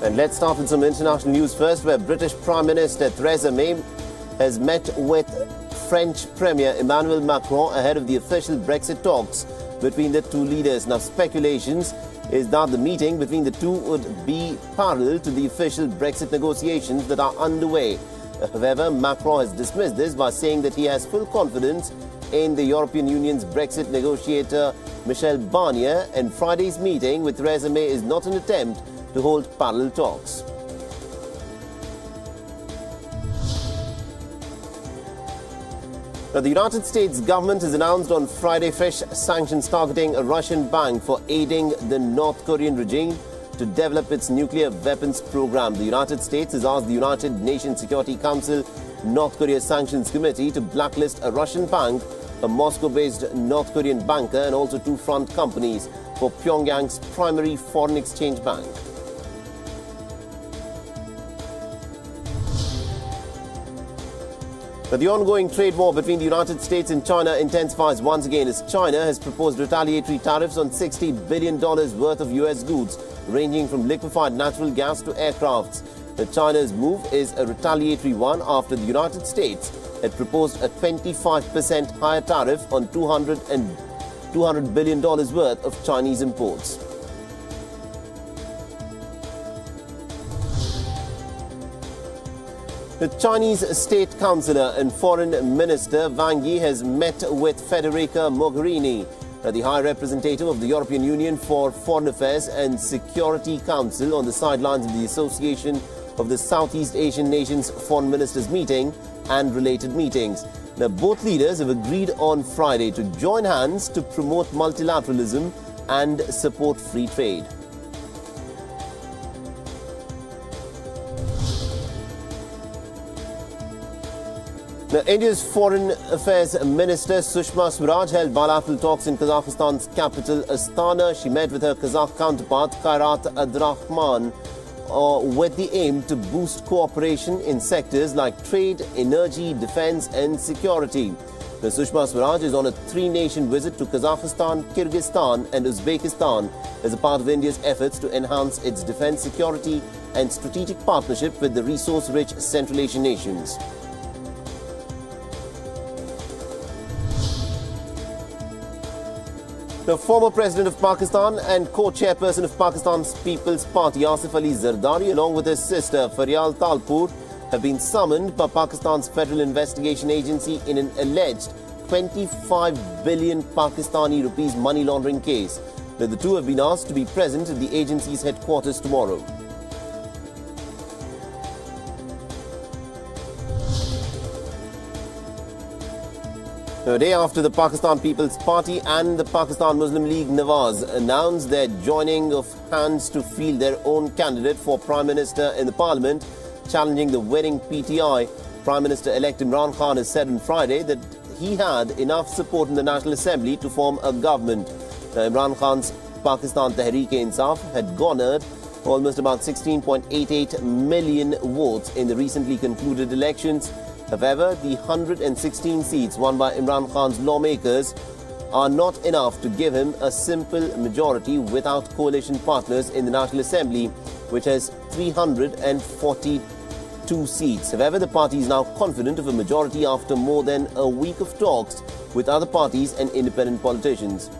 And let's start with some international news first, where British Prime Minister Theresa May has met with French Premier Emmanuel Macron ahead of the official Brexit talks between the two leaders. Now, speculations is that the meeting between the two would be parallel to the official Brexit negotiations that are underway. However, Macron has dismissed this by saying that he has full confidence in the European Union's Brexit negotiator Michel Barnier, and Friday's meeting with Theresa May is not an attempt to hold parallel talks. Now, the United States government has announced on Friday fresh sanctions targeting a Russian bank for aiding the North Korean regime to develop its nuclear weapons program. The United States has asked the United Nations Security Council North Korea Sanctions Committee to blacklist a Russian bank, a Moscow-based North Korean banker, and also two front companies for Pyongyang's primary foreign exchange bank. But the ongoing trade war between the United States and China intensifies once again as China has proposed retaliatory tariffs on $60 billion worth of US goods, ranging from liquefied natural gas to aircrafts. China's move is a retaliatory one after the United States had proposed a 25% higher tariff on $200 billion worth of Chinese imports. The Chinese State Councillor and Foreign Minister Wang Yi has met with Federica Mogherini, the High Representative of the European Union for Foreign Affairs and Security Council, on the sidelines of the Association of the Southeast Asian Nations Foreign Ministers meeting and related meetings. Now, both leaders have agreed on Friday to join hands to promote multilateralism and support free trade. Now, India's Foreign Affairs Minister Sushma Swaraj held bilateral talks in Kazakhstan's capital Astana. She met with her Kazakh counterpart Kairat Abdurrahman with the aim to boost cooperation in sectors like trade, energy, defense and security. Now, Sushma Swaraj is on a three-nation visit to Kazakhstan, Kyrgyzstan and Uzbekistan as a part of India's efforts to enhance its defense, security and strategic partnership with the resource-rich Central Asian nations. The former President of Pakistan and co-chairperson of Pakistan's People's Party, Asif Ali Zardari, along with his sister Faryal Talpur, have been summoned by Pakistan's Federal Investigation Agency in an alleged 25 billion Pakistani rupees money laundering case. Now, the two have been asked to be present at the agency's headquarters tomorrow. A day after the Pakistan People's Party and the Pakistan Muslim League Nawaz announced their joining of hands to field their own candidate for Prime Minister in the Parliament, challenging the winning PTI, Prime Minister-elect Imran Khan has said on Friday that he had enough support in the National Assembly to form a government. Now, Imran Khan's Pakistan Tehreek-e-Insaf had garnered almost about 16.88 million votes in the recently concluded elections. However, the 116 seats won by Imran Khan's lawmakers are not enough to give him a simple majority without coalition partners in the National Assembly, which has 342 seats. However, the party is now confident of a majority after more than a week of talks with other parties and independent politicians.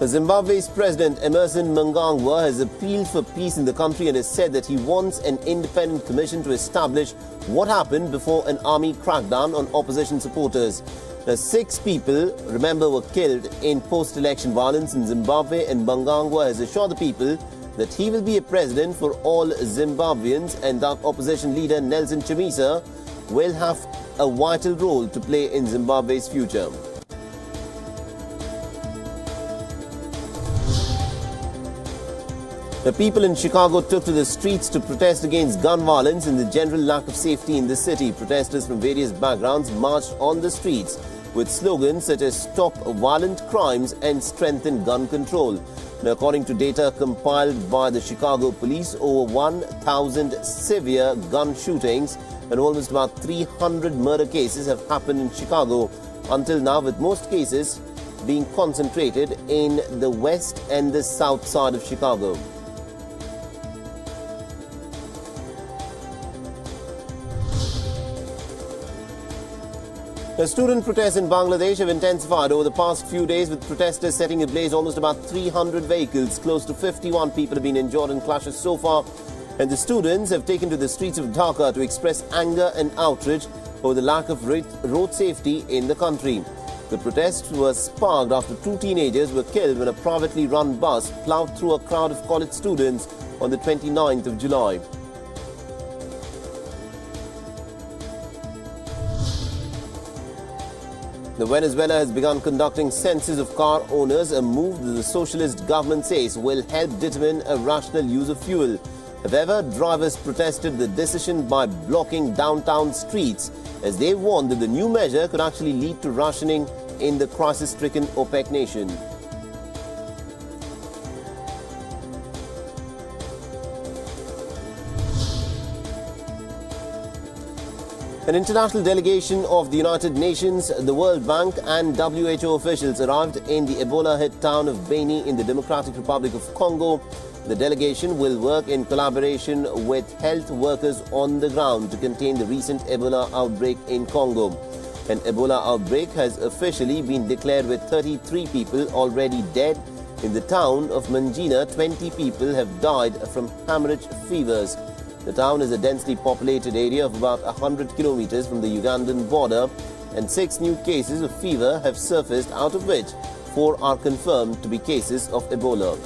Zimbabwe's President Emmerson Mnangagwa has appealed for peace in the country and has said that he wants an independent commission to establish what happened before an army crackdown on opposition supporters. Now, 6 people, remember, were killed in post-election violence in Zimbabwe, and Mnangagwa has assured the people that he will be a president for all Zimbabweans and that opposition leader Nelson Chamisa will have a vital role to play in Zimbabwe's future. The people in Chicago took to the streets to protest against gun violence and the general lack of safety in the city. Protesters from various backgrounds marched on the streets with slogans such as "Stop Violent Crimes" and "Strengthen Gun Control." Now, according to data compiled by the Chicago police, over 1,000 severe gun shootings and almost about 300 murder cases have happened in Chicago until now, with most cases being concentrated in the west and the south side of Chicago. The student protests in Bangladesh have intensified over the past few days, with protesters setting ablaze almost about 300 vehicles. Close to 51 people have been injured in clashes so far, and the students have taken to the streets of Dhaka to express anger and outrage over the lack of road safety in the country. The protests were sparked after two teenagers were killed when a privately run bus ploughed through a crowd of college students on the 29th of July. Venezuela has begun conducting census of car owners, a move that the socialist government says will help determine a rational use of fuel. However, drivers protested the decision by blocking downtown streets, as they warned that the new measure could actually lead to rationing in the crisis-stricken OPEC nation. An international delegation of the United Nations, the World Bank and WHO officials arrived in the Ebola-hit town of Beni in the Democratic Republic of Congo. The delegation will work in collaboration with health workers on the ground to contain the recent Ebola outbreak in Congo. An Ebola outbreak has officially been declared, with 33 people already dead. In the town of Mangina, 20 people have died from hemorrhage fevers. The town is a densely populated area of about 100 kilometers from the Ugandan border, and 6 new cases of fever have surfaced, out of which 4 are confirmed to be cases of Ebola.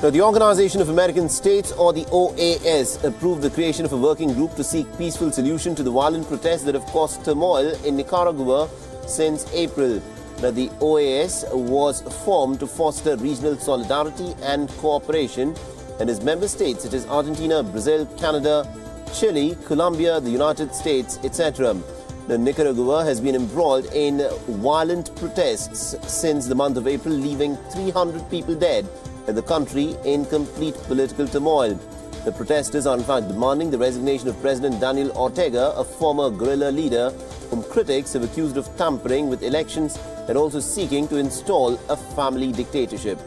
Now, the Organization of American States, or the OAS, approved the creation of a working group to seek peaceful solution to the violent protests that have caused turmoil in Nicaragua since April. Now, the OAS was formed to foster regional solidarity and cooperation, and its member states such as Argentina, Brazil, Canada, Chile, Colombia, the United States, etc. Now, Nicaragua has been embroiled in violent protests since the month of April, leaving 300 people dead and the country in complete political turmoil. The protesters are in fact demanding the resignation of President Daniel Ortega, a former guerrilla leader whom critics have accused of tampering with elections and also seeking to install a family dictatorship.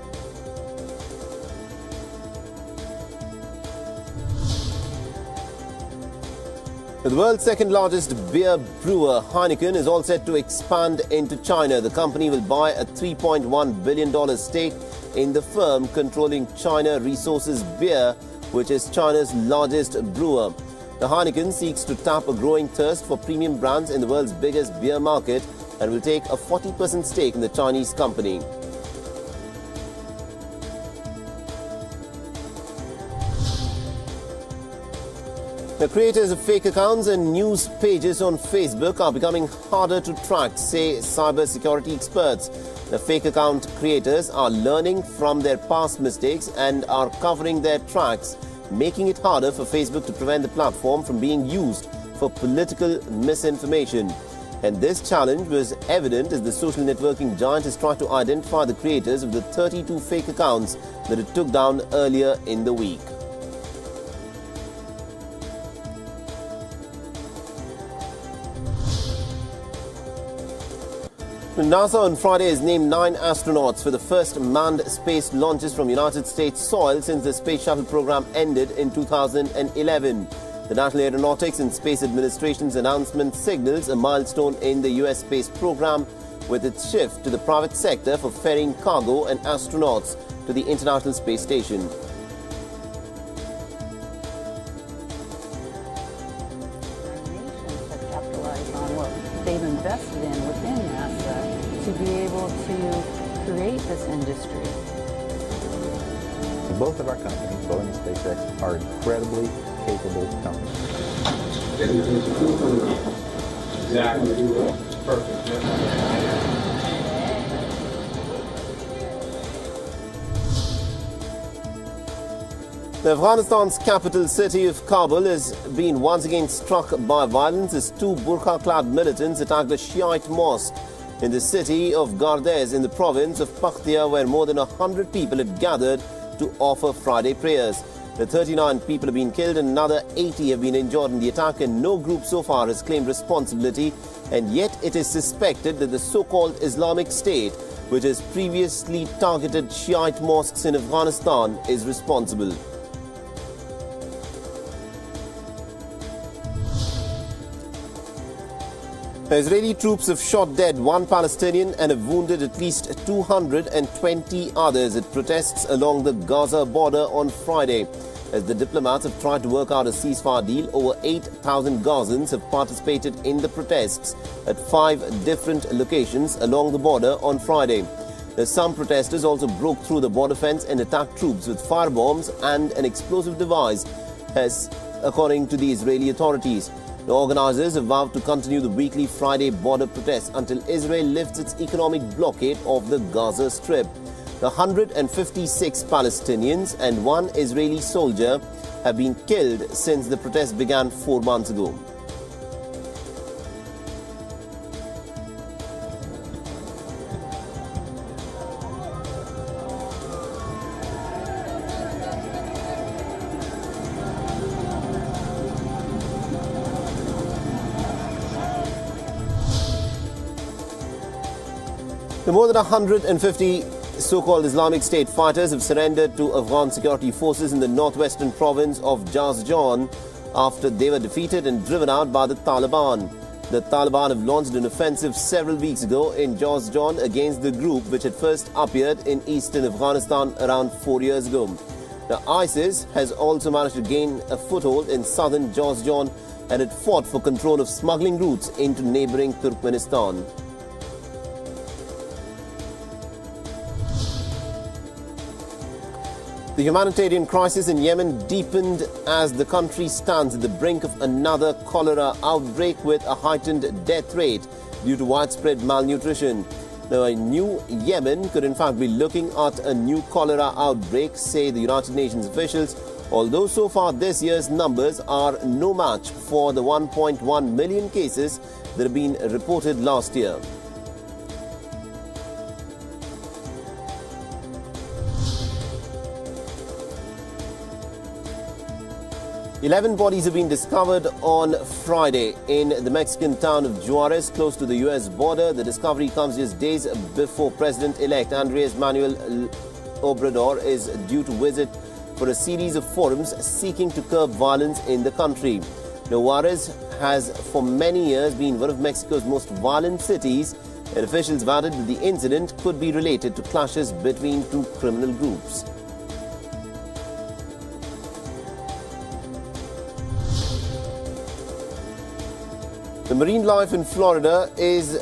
The world's second largest beer brewer, Heineken, is all set to expand into China. The company will buy a $3.1 billion stake in the firm controlling China Resources Beer, which is China's largest brewer. The Heineken seeks to tap a growing thirst for premium brands in the world's biggest beer market and will take a 40% stake in the Chinese company. The creators of fake accounts and news pages on Facebook are becoming harder to track, say cybersecurity experts. The fake account creators are learning from their past mistakes and are covering their tracks, making it harder for Facebook to prevent the platform from being used for political misinformation. And this challenge was evident as the social networking giant has tried to identify the creators of the 32 fake accounts that it took down earlier in the week. NASA on Friday has named 9 astronauts for the first manned space launches from United States soil since the Space Shuttle program ended in 2011. The National Aeronautics and Space Administration's announcement signals a milestone in the U.S. space program, with its shift to the private sector for ferrying cargo and astronauts to the International Space Station. They've invested in within NASA to be able to create this industry. Both of our companies, Boeing and SpaceX, are incredibly capable companies. Exactly. Perfect. Afghanistan's capital city of Kabul has been once again struck by violence as two burqa-clad militants attacked a Shiite mosque in the city of Gardez in the province of Paktia, where more than 100 people had gathered to offer Friday prayers. The 39 people have been killed and another 80 have been injured in the attack, and no group so far has claimed responsibility, and yet it is suspected that the so-called Islamic State, which has previously targeted Shiite mosques in Afghanistan, is responsible. Israeli troops have shot dead one Palestinian and have wounded at least 220 others at protests along the Gaza border on Friday. As the diplomats have tried to work out a ceasefire deal, over 8,000 Gazans have participated in the protests at 5 different locations along the border on Friday. Some protesters also broke through the border fence and attacked troops with firebombs and an explosive device, according to the Israeli authorities. The organizers have vowed to continue the weekly Friday border protests until Israel lifts its economic blockade of the Gaza Strip. The 156 Palestinians and one Israeli soldier have been killed since the protests began 4 months ago. The more than 150 so-called Islamic State fighters have surrendered to Afghan security forces in the northwestern province of Jazjan after they were defeated and driven out by the Taliban. The Taliban have launched an offensive several weeks ago in Jazjan against the group, which had first appeared in eastern Afghanistan around 4 years ago. The ISIS has also managed to gain a foothold in southern Jazjan and had fought for control of smuggling routes into neighboring Turkmenistan. The humanitarian crisis in Yemen deepened as the country stands at the brink of another cholera outbreak with a heightened death rate due to widespread malnutrition. Now, a new Yemen could in fact be looking at a new cholera outbreak, say the United Nations officials, although so far this year's numbers are no match for the 1.1 million cases that have been reported last year. 11 bodies have been discovered on Friday in the Mexican town of Juarez, close to the U.S. border. The discovery comes just days before President-elect Andrés Manuel Obrador is due to visit for a series of forums seeking to curb violence in the country. Juarez has for many years been one of Mexico's most violent cities, and officials have added that the incident could be related to clashes between two criminal groups. The marine life in Florida is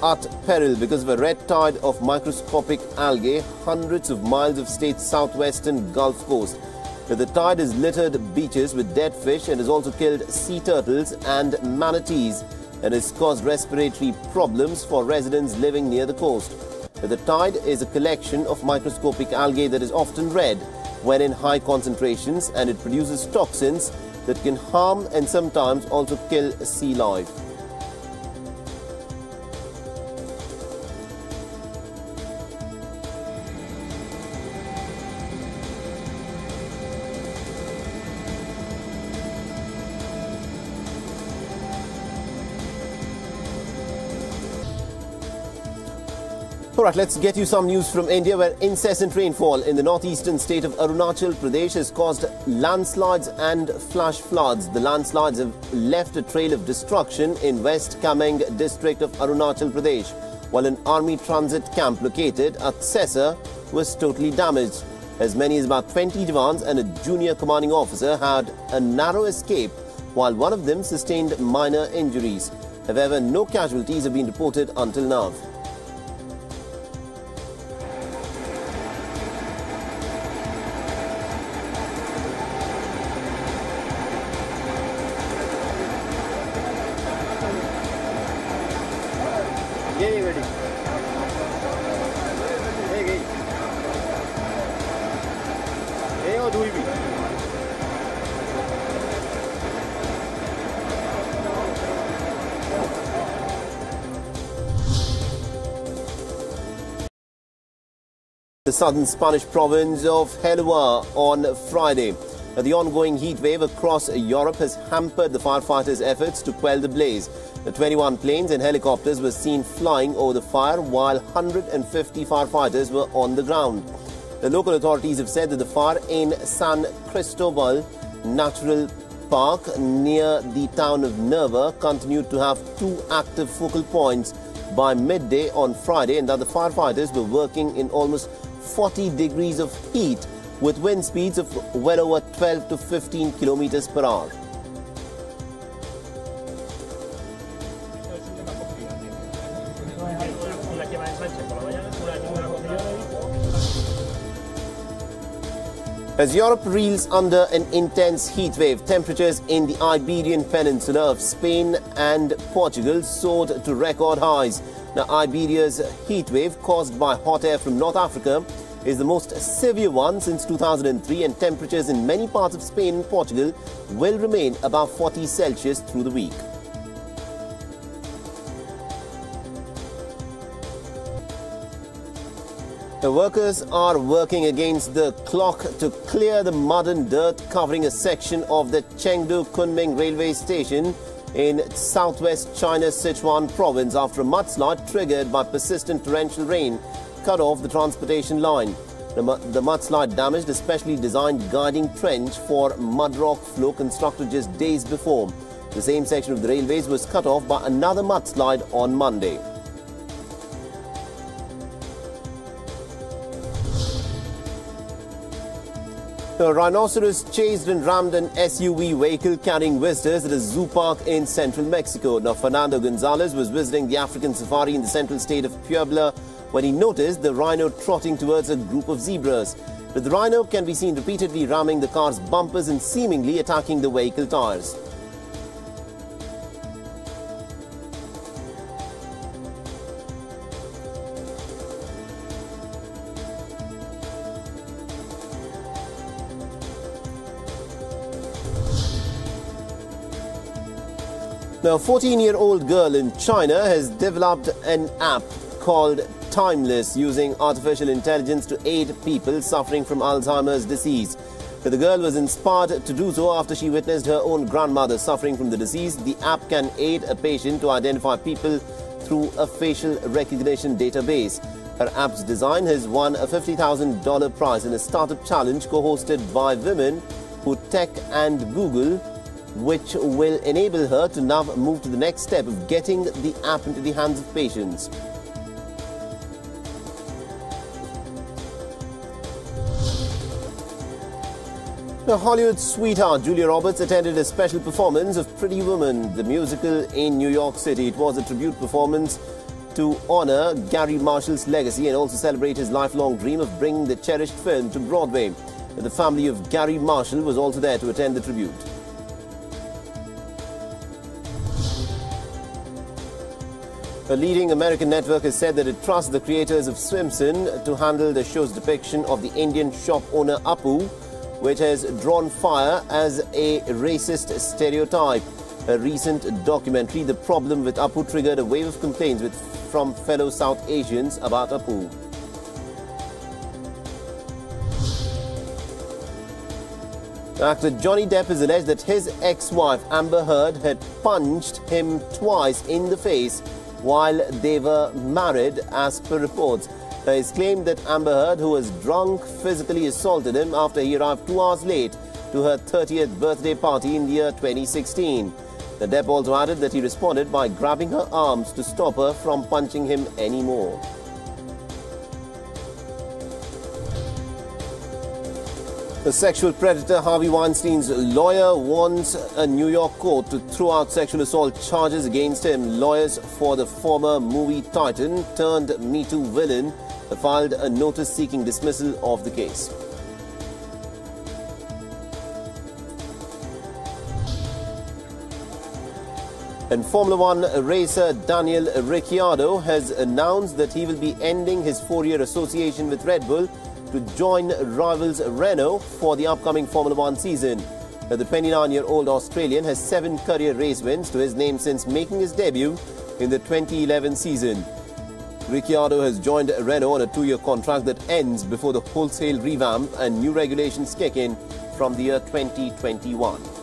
at peril because of a red tide of microscopic algae hundreds of miles of state's southwestern Gulf Coast. The tide has littered beaches with dead fish and has also killed sea turtles and manatees and has caused respiratory problems for residents living near the coast. The tide is a collection of microscopic algae that is often red when in high concentrations, and it produces toxins that can harm and sometimes also kill sea life. Alright, let's get you some news from India, where incessant rainfall in the northeastern state of Arunachal Pradesh has caused landslides and flash floods. The landslides have left a trail of destruction in West Kameng district of Arunachal Pradesh, while an army transit camp located at Sesa was totally damaged. As many as about 20 jawans and a junior commanding officer had a narrow escape, while one of them sustained minor injuries. However, no casualties have been reported until now. Hey, southern Spanish province of Helua on Friday. The ongoing heat wave across Europe has hampered the firefighters' efforts to quell the blaze. The 21 planes and helicopters were seen flying over the fire, while 150 firefighters were on the ground. The local authorities have said that the fire in San Cristobal Natural Park near the town of Nerva continued to have 2 active focal points by midday on Friday, and that the firefighters were working in almost 40 degrees of heat with wind speeds of well over 12 to 15 kilometers per hour. As Europe reels under an intense heat wave, temperatures in the Iberian Peninsula of Spain and Portugal soared to record highs. Now, Iberia's heat wave, caused by hot air from North Africa, is the most severe one since 2003, and temperatures in many parts of Spain and Portugal will remain above 40 Celsius through the week. The workers are working against the clock to clear the mud and dirt covering a section of the Chengdu-Kunming railway station in southwest China's Sichuan province after a mudslide triggered by persistent torrential rain cut off the transportation line. The mudslide damaged a specially designed guiding trench for mud rock flow constructed just days before. The same section of the railways was cut off by another mudslide on Monday. A rhinoceros chased and rammed an SUV vehicle carrying visitors at a zoo park in central Mexico. Now, Fernando Gonzalez was visiting the African safari in the central state of Puebla when he noticed the rhino trotting towards a group of zebras. But the rhino can be seen repeatedly ramming the car's bumpers and seemingly attacking the vehicle tires. Now, a 14-year-old girl in China has developed an app called Timeless using artificial intelligence to aid people suffering from Alzheimer's disease. The girl was inspired to do so after she witnessed her own grandmother suffering from the disease. The app can aid a patient to identify people through a facial recognition database. Her app's design has won a $50,000 prize in a startup challenge co-hosted by Women Who Tech and Google, which will enable her to now move to the next step of getting the app into the hands of patients. Now, Hollywood sweetheart Julia Roberts attended a special performance of Pretty Woman, the musical, in New York City. It was a tribute performance to honor Gary Marshall's legacy and also celebrate his lifelong dream of bringing the cherished film to Broadway. The family of Gary Marshall was also there to attend the tribute. A leading American network has said that it trusts the creators of Swimson to handle the show's depiction of the Indian shop owner Apu, which has drawn fire as a racist stereotype. A recent documentary, The Problem with Apu, triggered a wave of complaints from fellow South Asians about Apu. Actor Johnny Depp has alleged that his ex-wife Amber Heard had punched him twice in the face while they were married, as per reports. It's claimed that Amber Heard, who was drunk, physically assaulted him after he arrived 2 hours late to her 30th birthday party in the year 2016. The Depp also added that he responded by grabbing her arms to stop her from punching him anymore. The sexual predator Harvey Weinstein's lawyer wants a New York court to throw out sexual assault charges against him. Lawyers for the former movie titan turned Me Too villain filed a notice seeking dismissal of the case. And Formula One racer Daniel Ricciardo has announced that he will be ending his 4-year association with Red Bull to join rivals Renault for the upcoming Formula One season. The 29-year-old Australian has 7 career race wins to his name since making his debut in the 2011 season. Ricciardo has joined Renault on a 2-year contract that ends before the wholesale revamp and new regulations kick in from the year 2021.